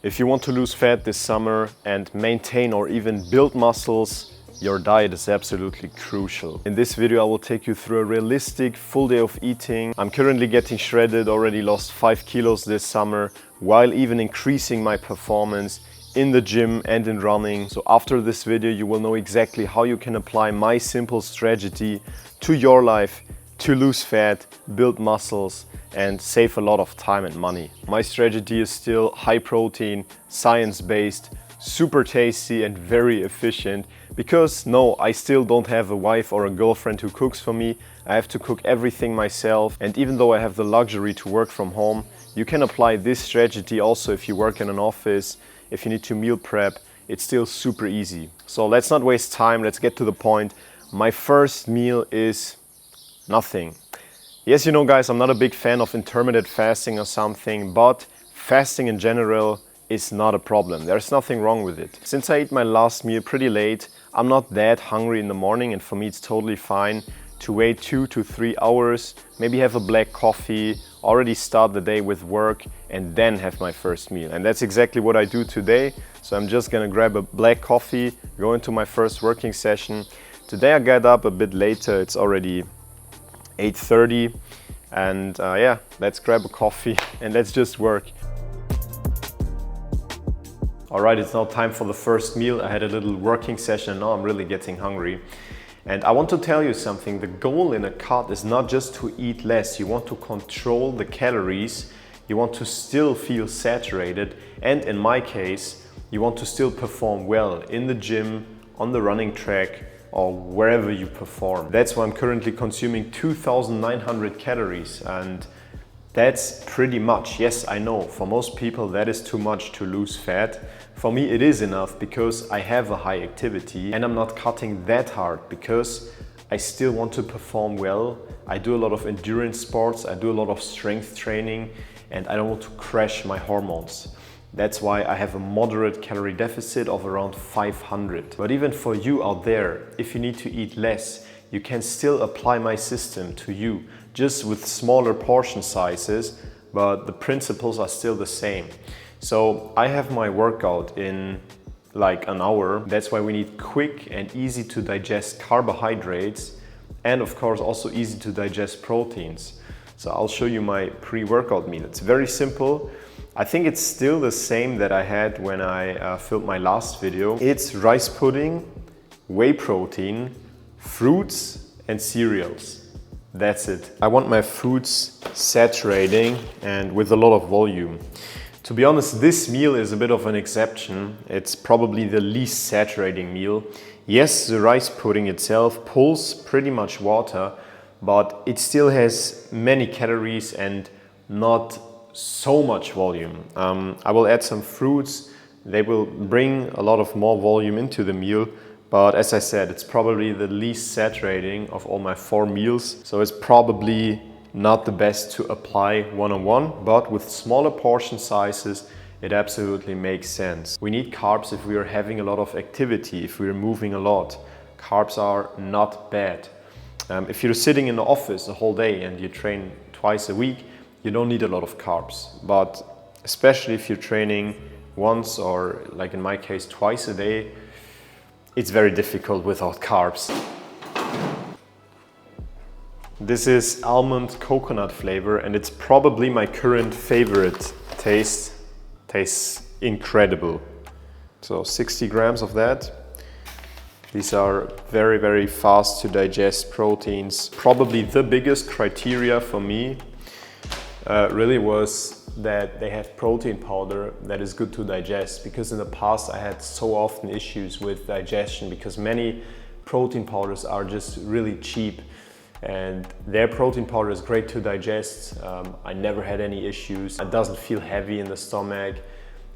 If you want to lose fat this summer and maintain or even build muscles, your diet is absolutely crucial. In this video, I will take you through a realistic full day of eating. I'm currently getting shredded, already lost 5 kilos this summer, while even increasing my performance in the gym and in running. So after this video, you will know exactly how you can apply my simple strategy to your life to lose fat, build muscles, and save a lot of time and money. My strategy is still high protein, science-based, super tasty and very efficient, because no, I still don't have a wife or a girlfriend who cooks for me. I have to cook everything myself, and even though I have the luxury to work from home, you can apply this strategy also if you work in an office, if you need to meal prep. It's still super easy. So let's not waste time, let's get to the point. My first meal is nothing. Yes, you know guys, I'm not a big fan of intermittent fasting or something, but fasting in general is not a problem. There's nothing wrong with it. Since I ate my last meal pretty late, I'm not that hungry in the morning, and for me it's totally fine to wait 2 to 3 hours, maybe have a black coffee, already start the day with work, and then have my first meal. And that's exactly what I do today. So I'm just gonna grab a black coffee, go into my first working session. Today I got up a bit later, it's already 8:30, and yeah, let's grab a coffee and let's just work. Alright, it's now time for the first meal. I had a little working session, now I'm really getting hungry. And I want to tell you something, the goal in a cut is not just to eat less, you want to control the calories, you want to still feel saturated, and in my case, you want to still perform well in the gym, on the running track, or wherever you perform. That's why I'm currently consuming 2,900 calories, and that's pretty much. Yes, I know, for most people that is too much to lose fat. For me it is enough because I have a high activity and I'm not cutting that hard because I still want to perform well. I do a lot of endurance sports, I do a lot of strength training, and I don't want to crash my hormones. That's why I have a moderate calorie deficit of around 500. But even for you out there, if you need to eat less, you can still apply my system to you, just with smaller portion sizes, but the principles are still the same. So I have my workout in like an hour. That's why we need quick and easy to digest carbohydrates, and of course also easy to digest proteins. So I'll show you my pre-workout meal. It's very simple. I think it's still the same that I had when I filmed my last video. It's rice pudding, whey protein, fruits and cereals. That's it. I want my foods saturating and with a lot of volume. To be honest, this meal is a bit of an exception. It's probably the least saturating meal. Yes, the rice pudding itself pulls pretty much water, but it still has many calories and not so much volume. I will add some fruits. They will bring a lot of more volume into the meal, but as I said, it's probably the least saturating of all my 4 meals. So it's probably not the best to apply one-on-one, but with smaller portion sizes, it absolutely makes sense. We need carbs if we are having a lot of activity, if we're moving a lot. Carbs are not bad. If you're sitting in the office the whole day and you train twice a week, you don't need a lot of carbs. But especially if you're training once or, like in my case, twice a day, it's very difficult without carbs. This is almond coconut flavor, and it's probably my current favorite taste. Tastes incredible. So 60 grams of that. These are very, very fast to digest proteins. Probably the biggest criteria for me really was that they have protein powder that is good to digest, because in the past I had so often issues with digestion because many protein powders are just really cheap, and their protein powder is great to digest. I never had any issues. It doesn't feel heavy in the stomach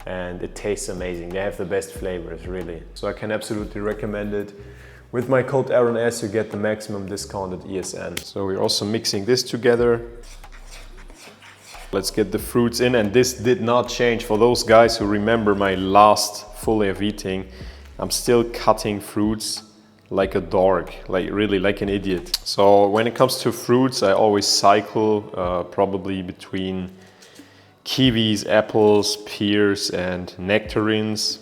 and it tastes amazing. They have the best flavors, really. So I can absolutely recommend it. With my code AARONS you get the maximum discount at ESN. So we're also mixing this together. Let's get the fruits in, and this did not change. For those guys who remember my last full day of eating, I'm still cutting fruits like a dog, like really like an idiot. So when it comes to fruits, I always cycle probably between kiwis, apples, pears, and nectarines.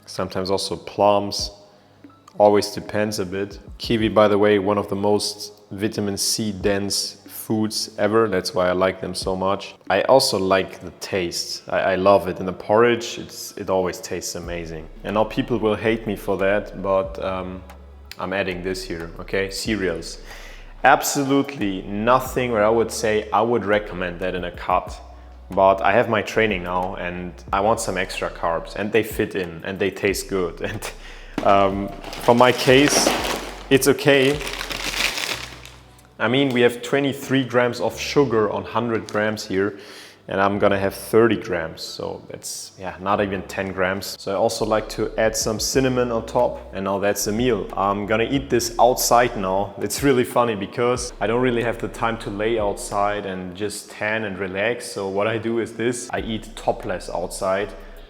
Sometimes also plums. Always depends a bit. Kiwi, by the way, one of the most vitamin C dense foods ever. That's why I like them so much. I also like the taste. I love it. In the porridge, it always tastes amazing. And now people will hate me for that, but I'm adding this here, okay? Cereals. Absolutely nothing where I would say I would recommend that in a cut. But I have my training now and I want some extra carbs and they fit in and they taste good. And for my case, it's okay. I mean, we have 23 grams of sugar on 100 grams here, and I'm gonna have 30 grams. So that's, yeah, not even 10 grams. So I also like to add some cinnamon on top, and now that's the meal. I'm gonna eat this outside now. It's really funny because I don't really have the time to lay outside and just tan and relax. So what I do is this, I eat topless outside.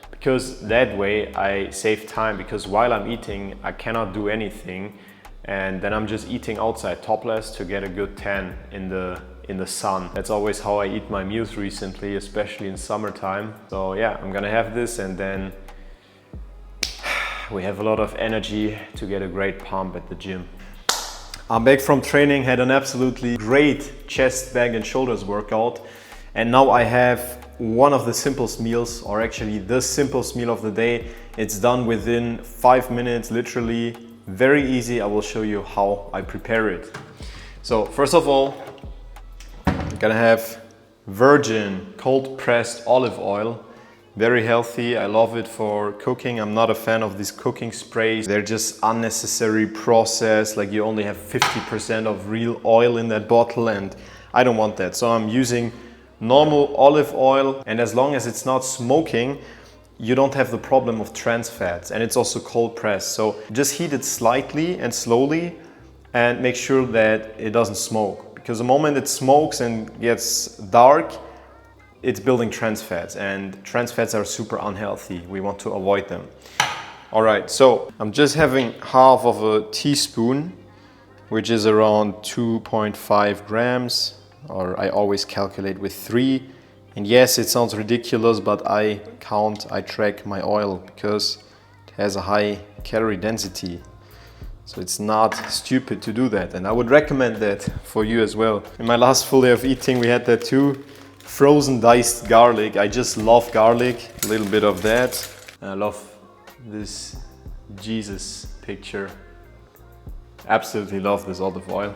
Because that way I save time, because while I'm eating I cannot do anything, and then I'm just eating outside topless to get a good tan in the sun. That's always how I eat my meals recently, especially in summertime. So yeah, I'm gonna have this and then we have a lot of energy to get a great pump at the gym. I'm back from training, had an absolutely great chest, back and shoulders workout, and now I have one of the simplest meals, or actually the simplest meal of the day. It's done within 5 minutes, literally very easy. I will show you how I prepare it. So first of all, I'm gonna have virgin cold pressed olive oil. Very healthy, I love it for cooking. I'm not a fan of these cooking sprays. They're just unnecessary process, like you only have 50% of real oil in that bottle, and I don't want that. So I'm using normal olive oil, and as long as it's not smoking, you don't have the problem of trans fats, and it's also cold pressed. So just heat it slightly and slowly and make sure that it doesn't smoke, because the moment it smokes and gets dark, it's building trans fats, and trans fats are super unhealthy. We want to avoid them. All right, so I'm just having half of a teaspoon, which is around 2.5 grams. Or I always calculate with 3. And yes, it sounds ridiculous, but I track my oil because it has a high calorie density. So it's not stupid to do that, and I would recommend that for you as well. In my last full day of eating, we had that too. Frozen diced garlic. I just love garlic. A little bit of that. I love this Jesus picture. Absolutely love this olive oil.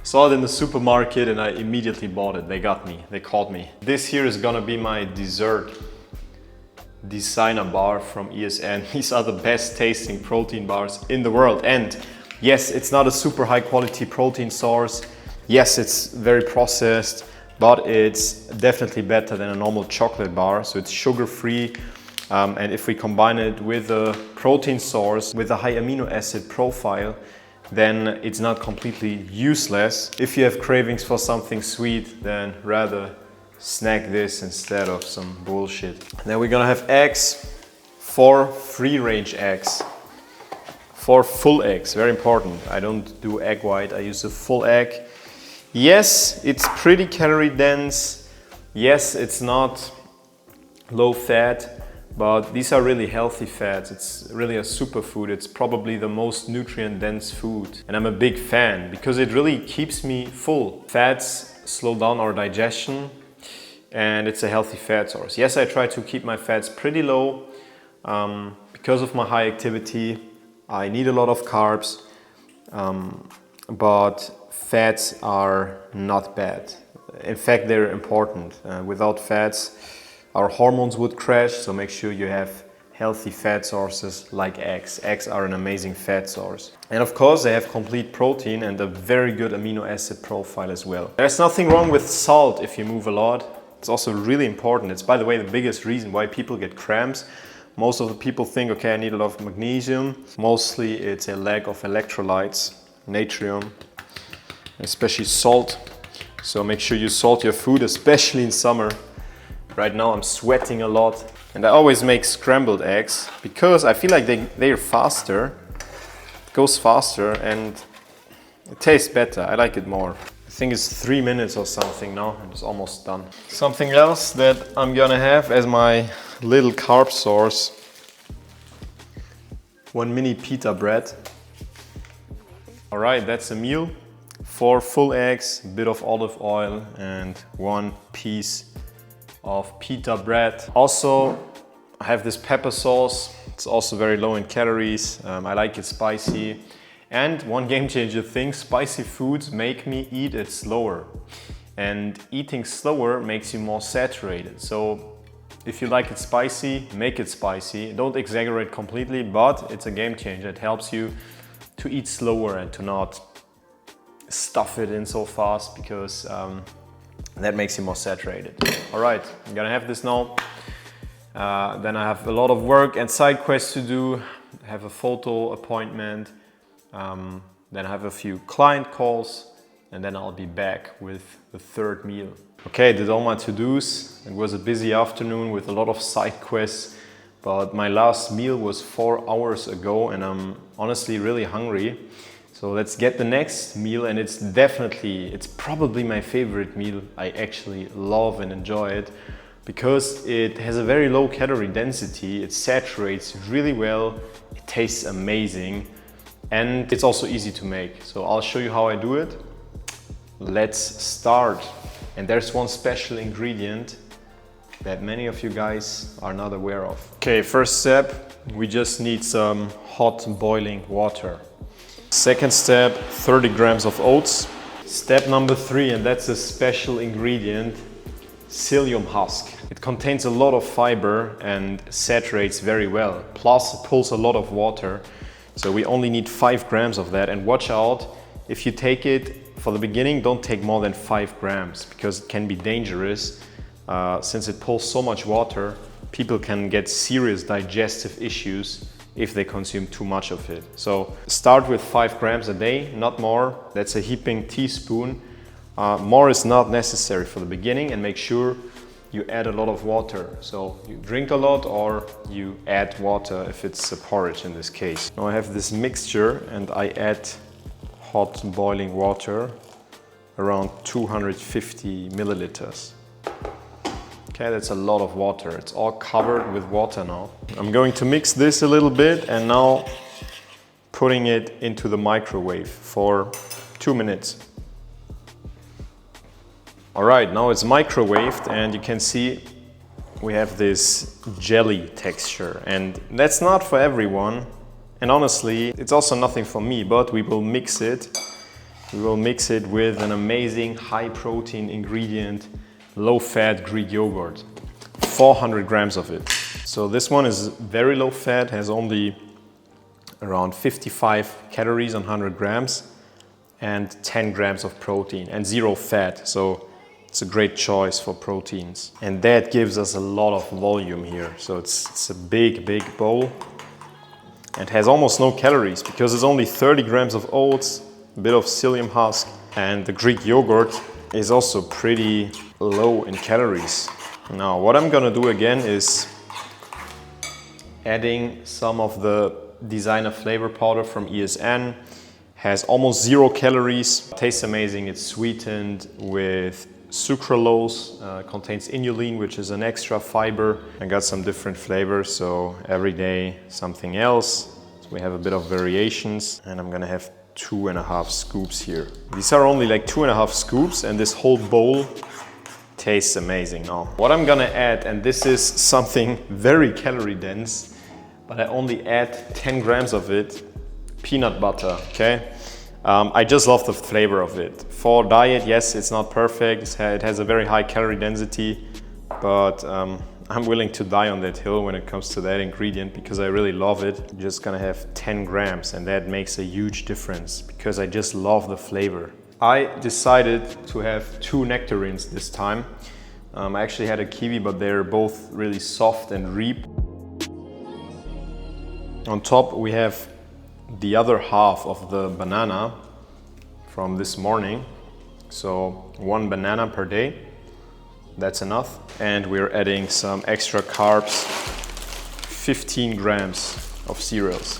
Saw it in the supermarket and I immediately bought it. They got me, they caught me. This here is gonna be my dessert designer bar from ESN. These are the best tasting protein bars in the world. And yes, it's not a super high quality protein source. Yes, it's very processed, but it's definitely better than a normal chocolate bar. So it's sugar free. And if we combine it with a protein source with a high amino acid profile, then it's not completely useless. If you have cravings for something sweet, then rather snack this instead of some bullshit. Then we're gonna have eggs, 4 free-range eggs, 4 full eggs, very important. I don't do egg white, I use a full egg. Yes, it's pretty calorie dense. Yes, it's not low fat, but these are really healthy fats. It's really a superfood. It's probably the most nutrient dense food. And I'm a big fan because it really keeps me full. Fats slow down our digestion and it's a healthy fat source. Yes, I try to keep my fats pretty low because of my high activity. I need a lot of carbs, but fats are not bad. In fact, they're important. Without fats, our hormones would crash, so make sure you have healthy fat sources like eggs. Eggs are an amazing fat source. And of course, they have complete protein and a very good amino acid profile as well. There's nothing wrong with salt if you move a lot. It's also really important. It's, by the way, the biggest reason why people get cramps. Most of the people think, okay, I need a lot of magnesium. Mostly it's a lack of electrolytes, natrium, especially salt. So make sure you salt your food, especially in summer. Right now I'm sweating a lot, and I always make scrambled eggs because I feel like they're faster, it goes faster and it tastes better. I like it more. I think it's 3 minutes or something now, and it's almost done. Something else that I'm gonna have as my little carb source. 1 mini pita bread. All right, that's a meal. 4 full eggs, a bit of olive oil, and 1 piece of pita bread. Also, I have this pepper sauce. It's also very low in calories. I like it spicy. And one game changer thing, spicy foods make me eat it slower. And eating slower makes you more saturated. So if you like it spicy, make it spicy. Don't exaggerate completely, but it's a game changer. It helps you to eat slower and to not stuff it in so fast, because that makes you more saturated. All right, I'm gonna have this now. Then I have a lot of work and side quests to do. I have a photo appointment. Then I have a few client calls, and then I'll be back with the third meal. Okay, did all my to-dos. It was a busy afternoon with a lot of side quests, but my last meal was 4 hours ago, and I'm honestly really hungry. So let's get the next meal, and it's probably my favorite meal. I actually love and enjoy it because it has a very low calorie density. It saturates really well. It tastes amazing. And it's also easy to make. So I'll show you how I do it. Let's start. And there's one special ingredient that many of you guys are not aware of. Okay, first step, we just need some hot boiling water. Second step, 30 grams of oats. Step number 3, and that's a special ingredient, psyllium husk. It contains a lot of fiber and saturates very well. Plus it pulls a lot of water. So we only need 5 grams of that, and watch out, if you take it for the beginning, don't take more than 5 grams because it can be dangerous. Since it pulls so much water, people can get serious digestive issues if they consume too much of it. So start with 5 grams a day, not more. That's a heaping teaspoon. More is not necessary for the beginning, and make sure you add a lot of water. So you drink a lot or you add water if it's a porridge in this case. Now I have this mixture and I add hot boiling water, around 250 milliliters. Okay, that's a lot of water. It's all covered with water now. I'm going to mix this a little bit and now putting it into the microwave for 2 minutes. All right, now it's microwaved and you can see we have this jelly texture, and that's not for everyone. And honestly, it's also nothing for me, but we will mix it. We will mix it with an amazing high protein ingredient, low fat Greek yogurt, 400 grams of it. So this one is very low fat, has only around 55 calories on 100 grams and 10 grams of protein and 0 fat. So it's a great choice for proteins. And that gives us a lot of volume here. So it's a big bowl and has almost no calories because it's only 30 grams of oats, a bit of psyllium husk, and the Greek yogurt is also pretty low in calories. Now what I'm gonna do again is adding some of the designer flavor powder from ESN. Has almost 0 calories, tastes amazing. It's sweetened with sucralose, contains inulin, which is an extra fiber. I got some different flavors, so every day something else. So we have a bit of variations, and I'm gonna have 2.5 scoops here. These are only like 2.5 scoops, and this whole bowl tastes amazing now. What I'm gonna add, and this is something very calorie dense, but I only add 10 grams of it, peanut butter, okay? I just love the flavor of it. For diet, yes, it's not perfect. It has a very high calorie density, but I'm willing to die on that hill when it comes to that ingredient because I really love it. I'm just gonna have 10 grams, and that makes a huge difference because I just love the flavor. I decided to have 2 nectarines this time. I actually had a kiwi, but they're both really soft and reap. On top, we have the other half of the banana from this morning. So 1 banana per day, that's enough. And we're adding some extra carbs, 15 grams of cereals.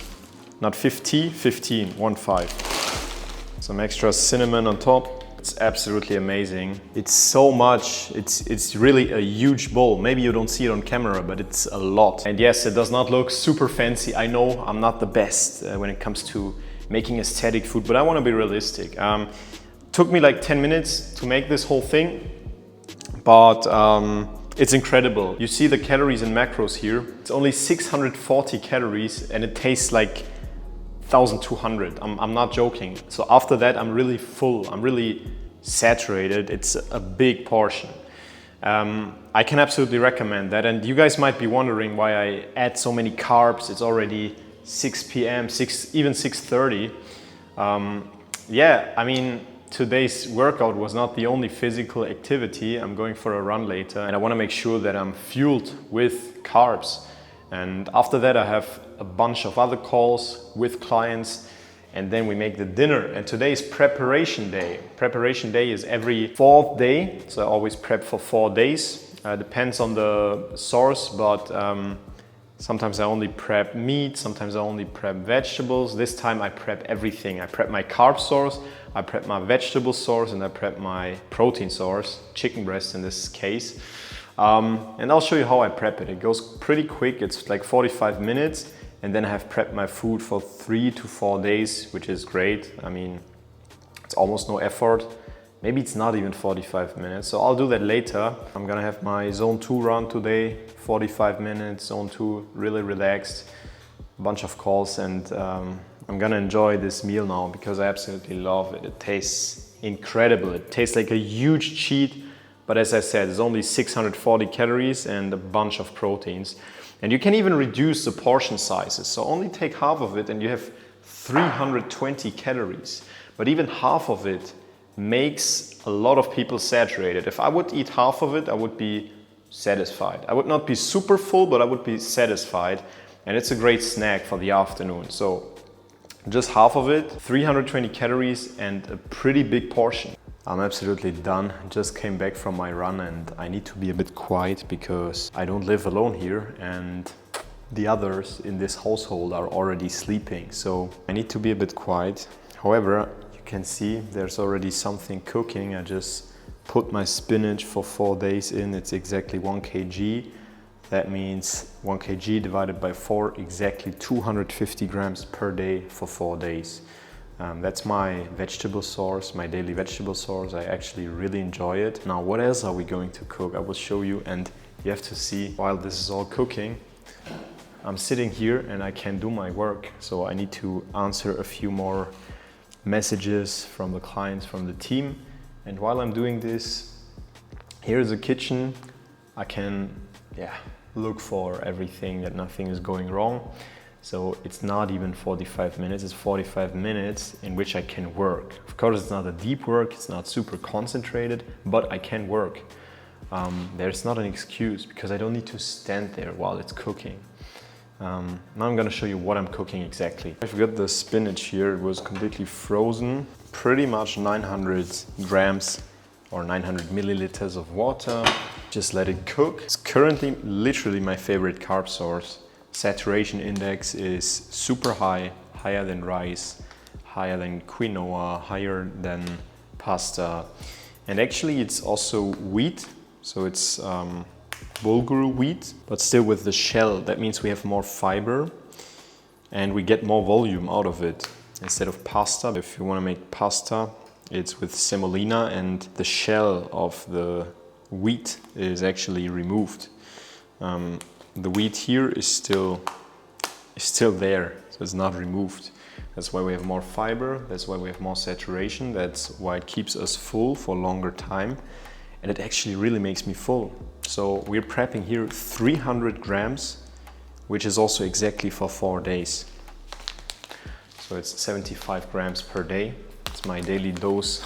Not 50, 15, 1-5. Some extra cinnamon on top. It's absolutely amazing. It's so much, it's really a huge bowl. Maybe you don't see it on camera, but it's a lot. And yes, it does not look super fancy. I know I'm not the best when it comes to making aesthetic food, but I want to be realistic. Took me like 10 minutes to make this whole thing, but it's incredible. You see the calories and macros here. It's only 640 calories and it tastes like 1,200. I'm not joking. So after that, I'm really full. I'm really saturated. It's a big portion. I can absolutely recommend that. And you guys might be wondering why I add so many carbs. It's already 6 p.m., even 6:30. Yeah, I mean, today's workout was not the only physical activity. I'm going for a run later and I want to make sure that I'm fueled with carbs. And after that, I have a bunch of other calls with clients and then we make the dinner. And today is preparation day. Preparation day is every 4th day. So I always prep for 4 days. Depends on the source, but sometimes I only prep meat, sometimes I only prep vegetables. This time I prep everything. I prep my carb source, I prep my vegetable source, and I prep my protein source, chicken breast in this case. And I'll show you how I prep it. It goes pretty quick, it's like 45 minutes, and then I have prepped my food for 3 to 4 days, which is great. I mean, it's almost no effort. Maybe it's not even 45 minutes, so I'll do that later. I'm gonna have my zone 2 run today, 45 minutes, zone 2, really relaxed, a bunch of calls, and I'm gonna enjoy this meal now because I absolutely love it. It tastes incredible. It tastes like a huge cheat, but as I said, it's only 640 calories and a bunch of proteins. And you can even reduce the portion sizes, so only take half of it and you have 320 calories. But even half of it makes a lot of people saturated. If I would eat half of it, I would be satisfied. I would not be super full, but I would be satisfied. And it's a great snack for the afternoon. So just half of it, 320 calories and a pretty big portion. I'm absolutely done. Just came back from my run and I need to be a bit quiet because I don't live alone here and the others in this household are already sleeping. So I need to be a bit quiet. However, can see there's already something cooking. I just put my spinach for 4 days in. It's exactly 1 kg. That means 1 kg divided by 4, exactly 250 grams per day for 4 days. That's my vegetable source, my daily vegetable source. I actually really enjoy it. Now, what else are we going to cook? I will show you, and you have to see while this is all cooking, I'm sitting here and I can do my work. So I need to answer a few more messages from the clients, from the team. And while I'm doing this, here's a kitchen. I can look for everything, that nothing is going wrong. So it's not even 45 minutes, it's 45 minutes in which I can work. Of course, it's not a deep work, it's not super concentrated, but I can work. There's not an excuse because I don't need to stand there while it's cooking. Now I'm gonna show you what I'm cooking exactly. I've got the spinach here. It was completely frozen. Pretty much 900 grams or 900 milliliters of water. Just let it cook. It's currently literally my favorite carb source. Saturation index is super high, higher than rice, higher than quinoa, higher than pasta. And actually it's also wheat, so it's Bulgur wheat, but still with the shell. That means we have more fiber and we get more volume out of it. Instead of pasta, if you want to make pasta, it's with semolina and the shell of the wheat is actually removed. The wheat here is still there, so it's not removed. That's why we have more fiber, that's why we have more saturation, that's why it keeps us full for a longer time. And it actually really makes me full. So we're prepping here 300 grams, which is also exactly for 4 days. So it's 75 grams per day. It's my daily dose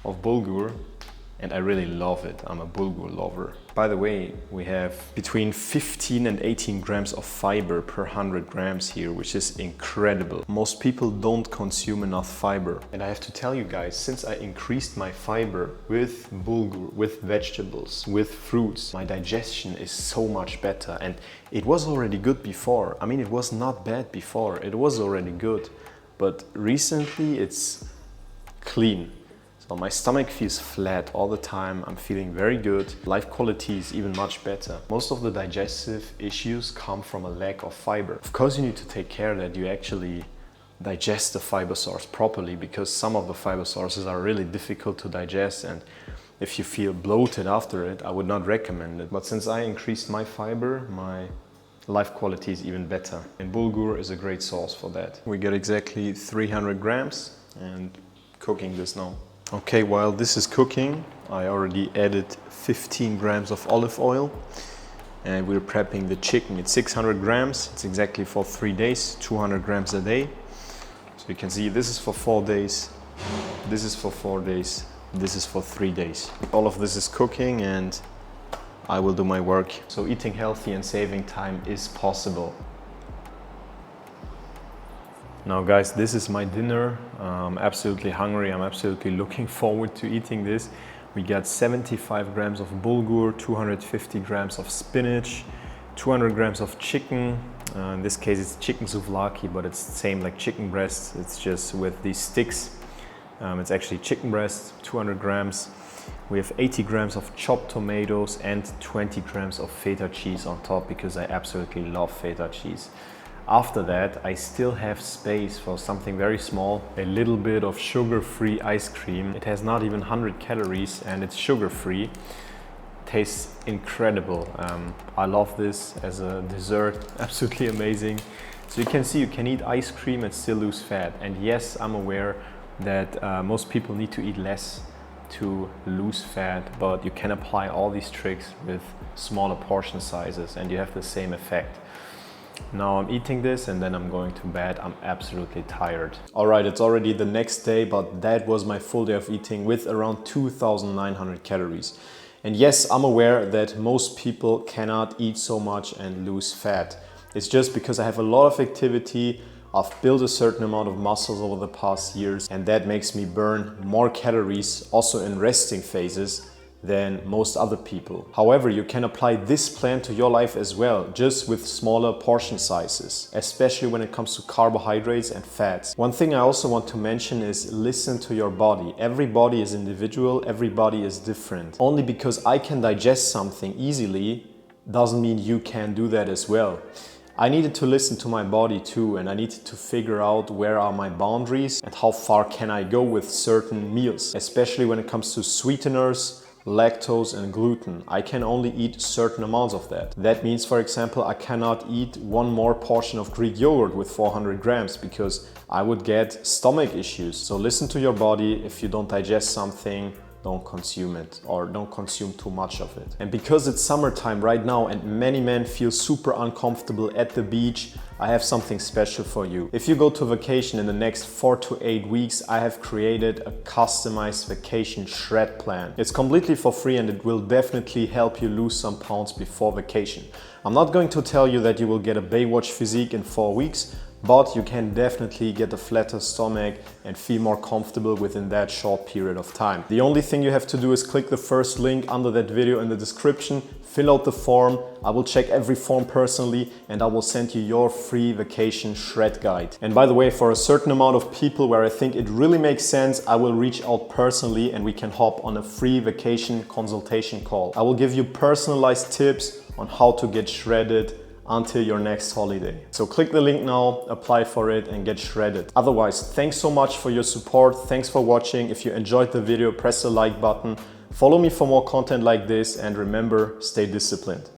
of bulgur, and I really love it. I'm a bulgur lover. By the way, we have between 15 and 18 grams of fiber per 100 grams here, which is incredible. Most people don't consume enough fiber. And I have to tell you guys, since I increased my fiber with bulgur, with vegetables, with fruits, my digestion is so much better. And it was already good before. I mean, it was not bad before. It was already good. But recently it's clean. So my stomach feels flat all the time. I'm feeling very good. Life quality is even much better. Most of the digestive issues come from a lack of fiber. Of course, you need to take care that you actually digest the fiber source properly, because some of the fiber sources are really difficult to digest, and if you feel bloated after it, I would not recommend it. But since I increased my fiber, my life quality is even better. And Bulgur is a great source for that. We get exactly 300 grams and cooking this now. Okay, while this is cooking, I already added 15 grams of olive oil and we're prepping the chicken. It's 600 grams, it's exactly for 3 days, 200 grams a day. So you can see this is for 4 days, this is for 4 days, this is for 3 days. All of this is cooking and I will do my work. So eating healthy and saving time is possible. Now guys, this is my dinner. I'm absolutely hungry. I'm absolutely looking forward to eating this. We got 75 grams of bulgur, 250 grams of spinach, 200 grams of chicken. In this case it's chicken souvlaki, but it's the same like chicken breast. It's just with these sticks. It's actually chicken breast, 200 grams. We have 80 grams of chopped tomatoes and 20 grams of feta cheese on top, because I absolutely love feta cheese. After that, I still have space for something very small, a little bit of sugar-free ice cream. It has not even 100 calories and it's sugar-free. Tastes incredible. I love this as a dessert, absolutely amazing. So you can see you can eat ice cream and still lose fat. And yes, I'm aware that most people need to eat less to lose fat, but you can apply all these tricks with smaller portion sizes and you have the same effect. Now I'm eating this and then I'm going to bed. I'm absolutely tired. All right, it's already the next day, but that was my full day of eating with around 2,900 calories. And yes, I'm aware that most people cannot eat so much and lose fat. It's just because I have a lot of activity. I've built a certain amount of muscles over the past years, and that makes me burn more calories also in resting phases than most other people. However, you can apply this plan to your life as well, just with smaller portion sizes, especially when it comes to carbohydrates and fats. One thing I also want to mention is listen to your body. Every body is individual, every body is different. Only because I can digest something easily doesn't mean you can do that as well. I needed to listen to my body too, and I needed to figure out where are my boundaries and how far can I go with certain meals, especially when it comes to sweeteners, lactose and gluten. I can only eat certain amounts of that. That means, for example, I cannot eat one more portion of Greek yogurt with 400 grams because I would get stomach issues. So listen to your body. If you don't digest something, don't consume it, or don't consume too much of it. And because it's summertime right now and many men feel super uncomfortable at the beach, I have something special for you. If you go to vacation in the next 4 to 8 weeks, I have created a customized vacation shred plan. It's completely for free and it will definitely help you lose some pounds before vacation. I'm not going to tell you that you will get a Baywatch physique in 4 weeks, but you can definitely get a flatter stomach and feel more comfortable within that short period of time. The only thing you have to do is click the first link under that video in the description, fill out the form. I will check every form personally and I will send you your free vacation shred guide. And by the way, for a certain amount of people where I think it really makes sense, I will reach out personally and we can hop on a free vacation consultation call. I will give you personalized tips on how to get shredded until your next holiday. So click the link now, apply for it and get shredded. Otherwise, thanks so much for your support. Thanks for watching. If you enjoyed the video, press the like button. Follow me for more content like this and remember, stay disciplined.